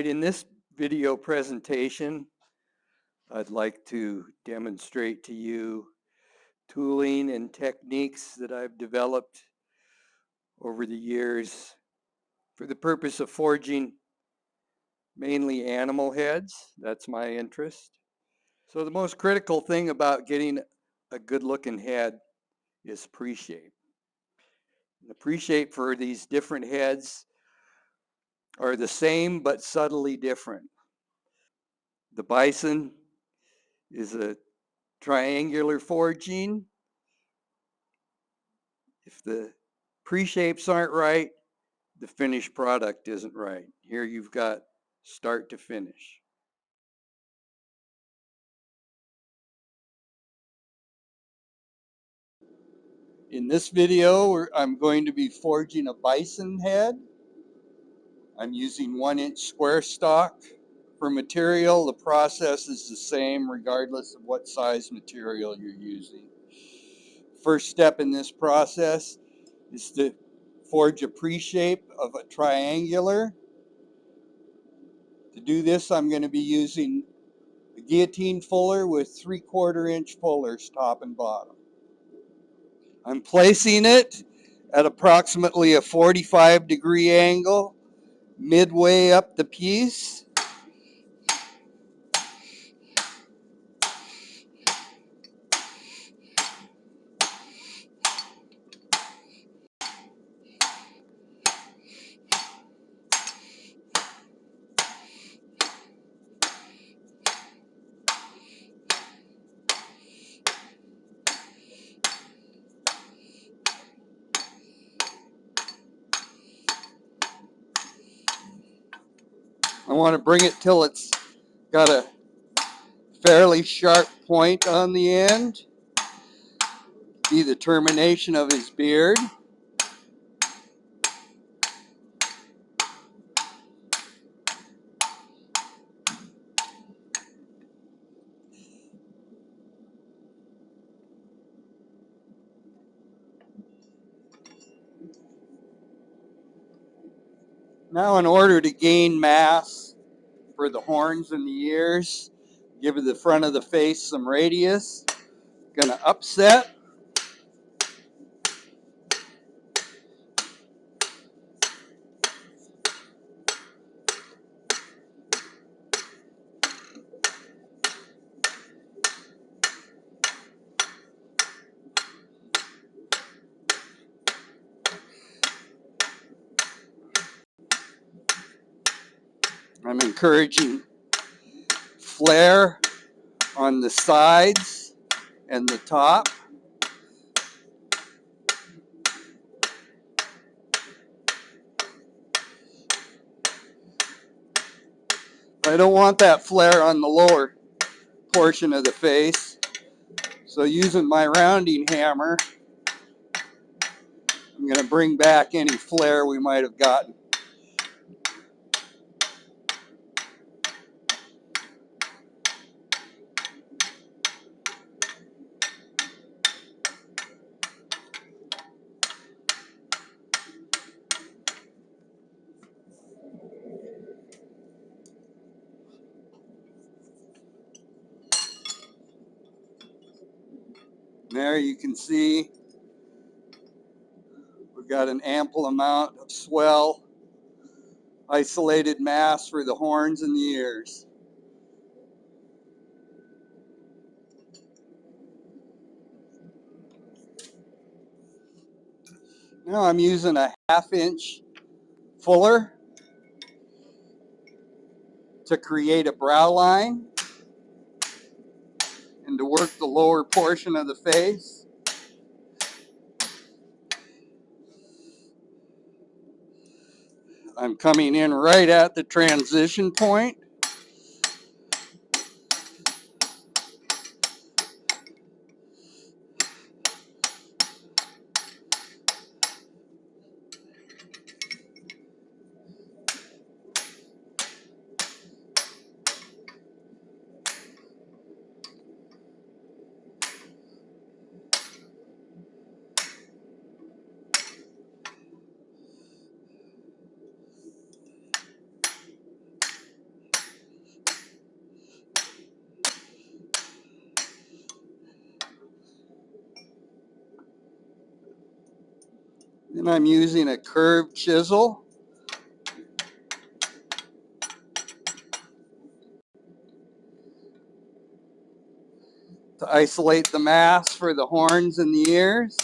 Alright, in this video presentation, I'd like to demonstrate to you tooling and techniques that I've developed over the years for the purpose of forging mainly animal heads. That's my interest. So the most critical thing about getting a good looking head is pre-shape. The pre-shape for these different heads are the same but subtly different. The Bison is a triangular forging. If the pre-shapes aren't right, the finished product isn't right. Here you've got start to finish. In this video, I'm going to be forging a Bison head. I'm using 1-inch square stock. For material, the process is the same regardless of what size material you're using. First step in this process is to forge a pre-shape of a triangular. To do this, I'm going to be using a guillotine fuller with 3/4 inch fullers top and bottom. I'm placing it at approximately a 45-degree angle midway up the piece. I want to bring it till it's got a fairly sharp point on the end. Be the termination of his beard. Now, in order to gain mass for the horns and the ears, give the front of the face some radius. Gonna upset. I'm encouraging flare on the sides and the top. I don't want that flare on the lower portion of the face. So using my rounding hammer, I'm going to bring back any flare we might have gotten. There you can see we've got an ample amount of swell, isolated mass for the horns and the ears. Now I'm using a 1/2 inch fuller to create a brow line and to work the lower portion of the face. I'm coming in right at the transition point. And I'm using a curved chisel to isolate the mass for the horns and the ears.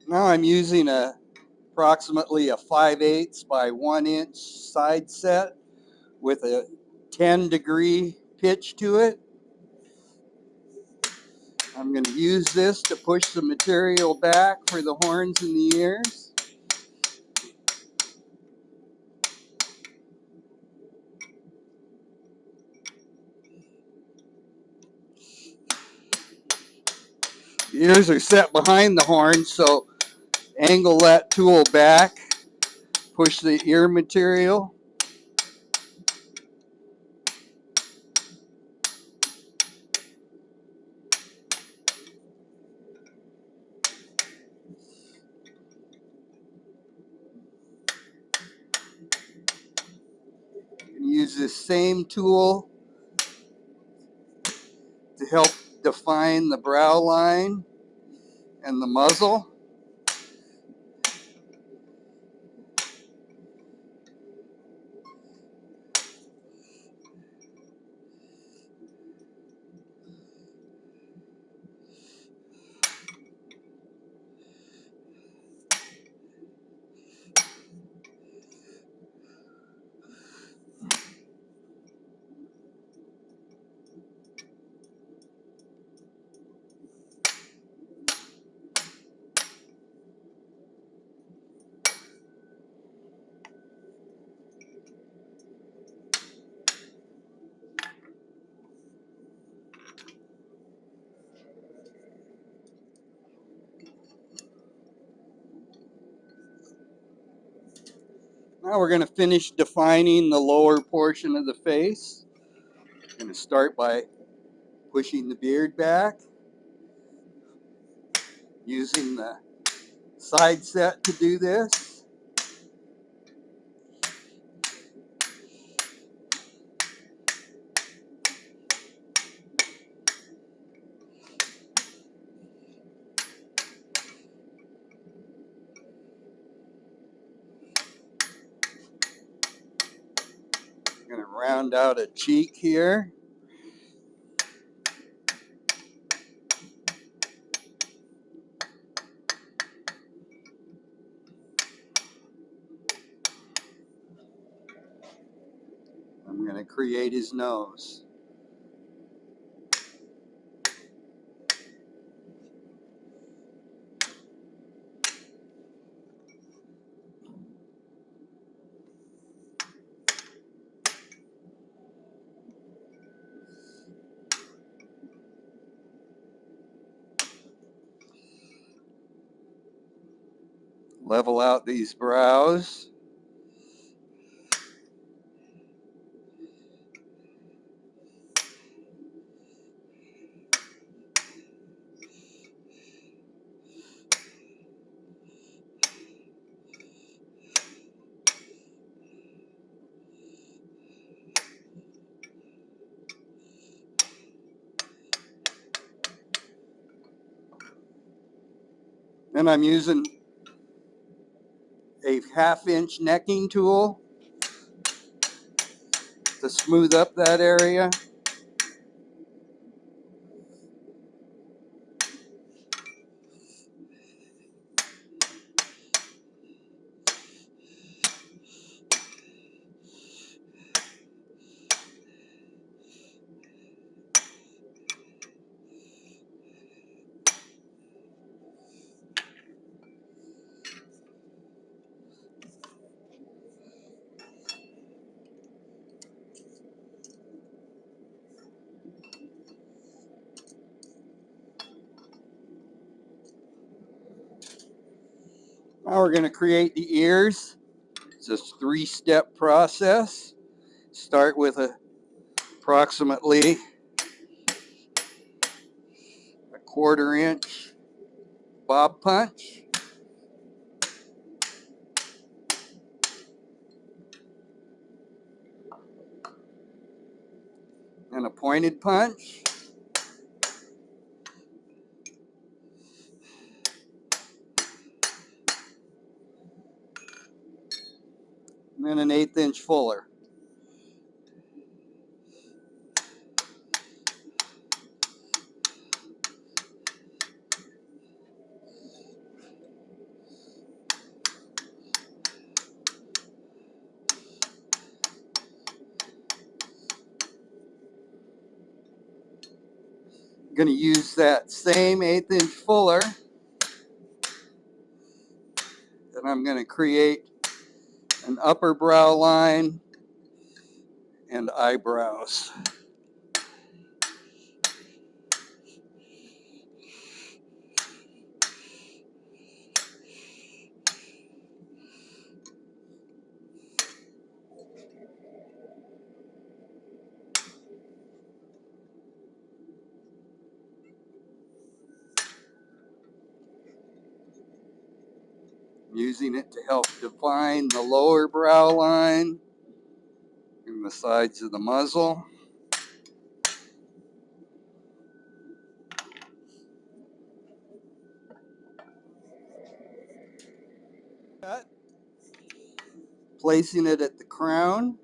Now I'm using approximately a 5/8 by 1 inch side set with a 10-degree pitch to it. I'm going to use this to push the material back for the horns and the ears. The ears are set behind the horns, so angle that tool back, push the ear material. And use this same tool to help define the brow line and the muzzle. Now we're going to finish defining the lower portion of the face. I'm going to start by pushing the beard back, using the side set to do this. I'm going to round out a cheek here. I'm going to create his nose. Level out these brows. Then I'm using a 1/2 inch necking tool to smooth up that area. Now we're going to create the ears. It's a 3-step process. Start with approximately a 1/4 inch bob punch. And a pointed punch. And then an 1/8 inch fuller. I'm going to use that same 1/8 inch fuller, and I'm going to create an upper brow line and eyebrows. I'm using it to help define the lower brow line and the sides of the muzzle. Cut. Placing it at the crown.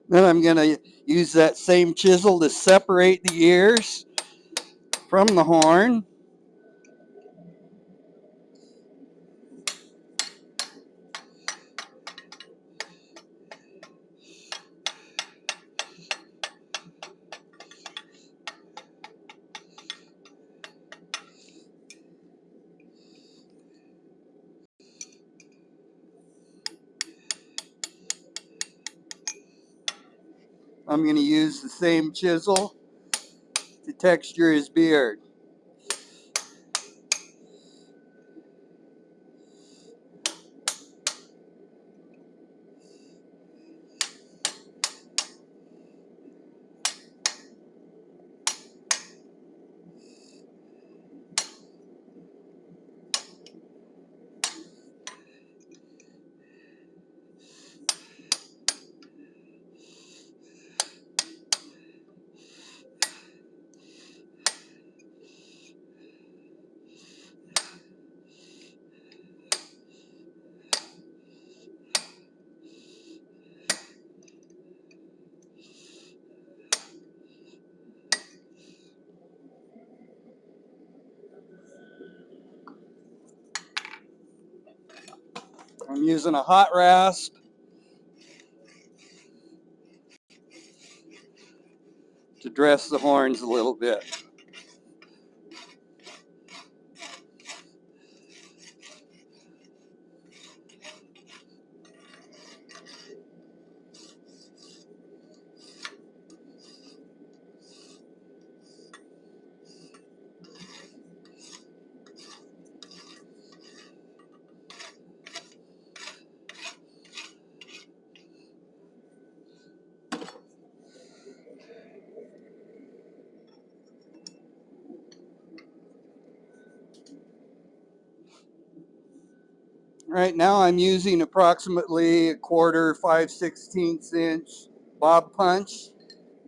Then I'm going to use that same chisel to separate the ears from the horn. I'm going to use the same chisel to texture his beard. I'm using a hot rasp to dress the horns a little bit. Right now I'm using approximately a 1/4, 5/16 inch bob punch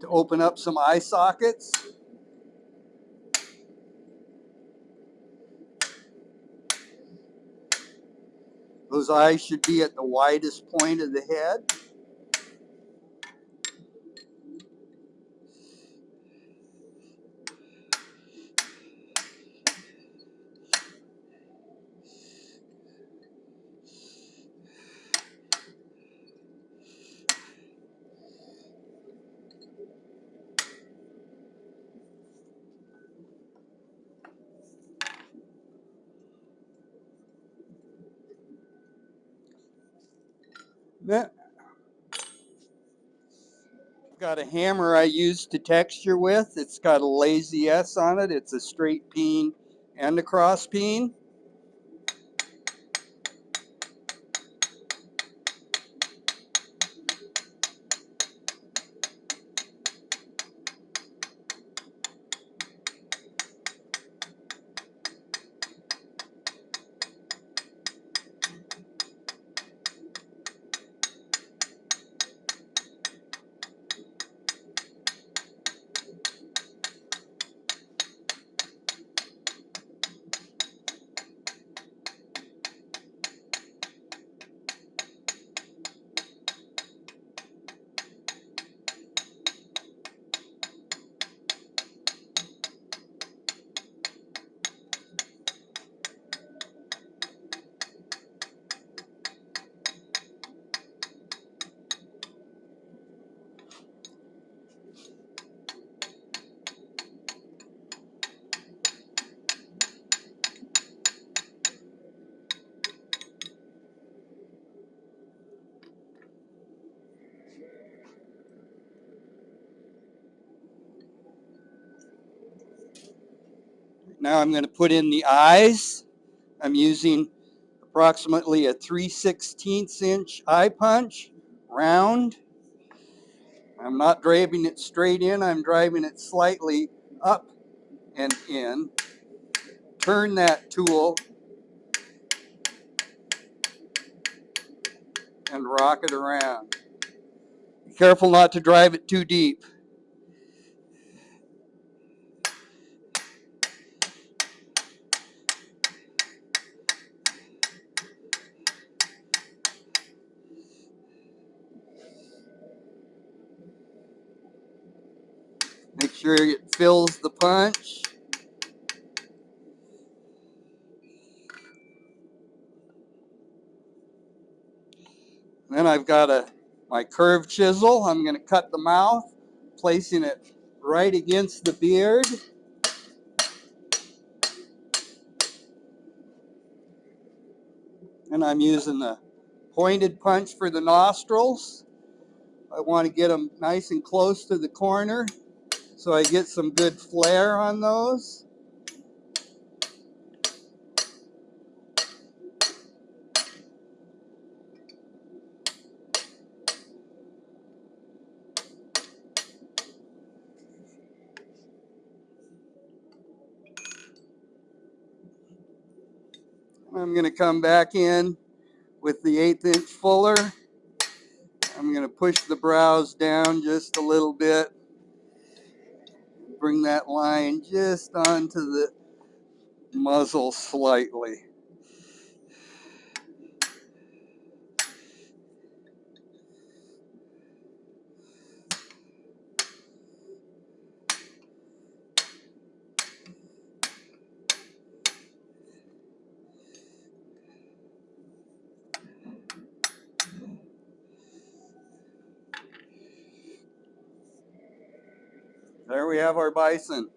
to open up some eye sockets. Those eyes should be at the widest point of the head. Then I've got a hammer I use to texture with. It's got a lazy S on it. It's a straight peen and a cross peen. Now I'm going to put in the eyes. I'm using approximately a 3/16 inch eye punch, round. I'm not driving it straight in, I'm driving it slightly up and in. Turn that tool and rock it around. Be careful not to drive it too deep. Make sure it fills the punch. Then I've got my curved chisel. I'm going to cut the mouth, placing it right against the beard. And I'm using the pointed punch for the nostrils. I want to get them nice and close to the corner so I get some good flare on those. I'm going to come back in with the 1/8 inch fuller. I'm going to push the brows down just a little bit. Bring that line just onto the muzzle slightly. There we have our bison.